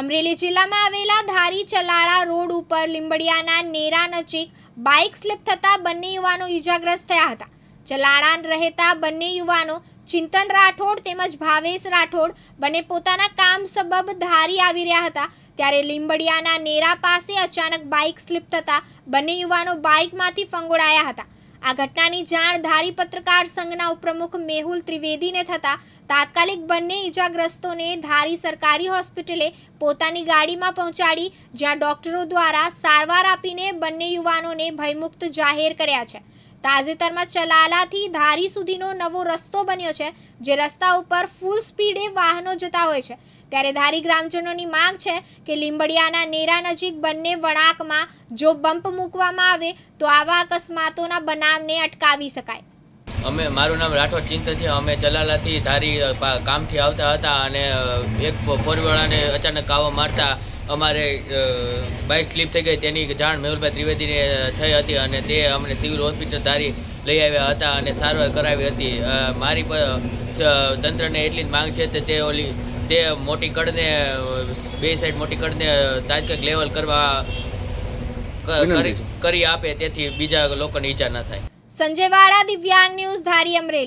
અમરેલી જિલ્લામાં આવેલા ધારી ચલાળા રોડ ઉપર લીંબડિયાના નેરા નજીક બાઇક સ્લીપ થતાં બંને યુવાનો ઈજાગ્રસ્ત થયા હતા. ચલાળા રહેતા બંને યુવાનો ચિંતન રાઠોડ તેમજ ભાવેશ રાઠોડ બંને પોતાના કામ સબબ ધારી આવી રહ્યા હતા. ત્યારે લીંબડિયાના નેરા પાસે અચાનક બાઇક સ્લીપ થતાં બંને યુવાનો બાઇકમાંથી ફંગોળાયા હતા. આ ઘટનાની જાણ ધારી પત્રકાર સંઘના ઉપપ્રમુખ મેહુલ ત્રિવેદીને થતાં તાત્કાલિક બંને ઈજાગ્રસ્તોને ધારી સરકારી હોસ્પિટલે પોતાની ગાડીમાં પહોંચાડી, જ્યાં ડોક્ટરો દ્વારા સારવાર આપીને બંને યુવાનોને ભયમુક્ત જાહેર કર્યા છે. તાજેતરમાં ચલાલાથી ધારી સુધીનો નવો રસ્તો બન્યો છે, જે રસ્તા ઉપર ફૂલ સ્પીડે વાહનો જતા હોય છે. ત્યારે ધારી ગ્રામજનોની માંગ છે કે લીંબડિયાના નેરા નજીક બંને વળાંકમાં જો બમ્પ મૂકવામાં આવે તો આવા અકસ્માતોના બનાવને અટકાવી શકાય. મારું નામ રાઠોડ ચિંતન છે. અમે ચલાલાથી ધારી કામથી આવતા હતા અને એક ફોરવ્હીલરને અચાનક કાવો મારતા અમારે બાઇક સ્લીપ થઈ ગઈ. તેની જાણ મેહુલભાઈ ત્રિવેદીને થઈ હતી અને તે અમને સિવિલ હોસ્પિટલ ધારી લઈ આવ્યા હતા અને સારવાર કરાવી હતી. મારી તંત્રને એટલી જ માંગ છે કે તે મોટી કડને બે સાઈડ મોટી કડને તાત્કાલિક લેવલ કરી આપે, તેથી બીજા લોકોને ઈજા ન થાય. સંજય વાળા, દિવ્યાંગ ન્યૂઝ, ધારી, અમરેલી.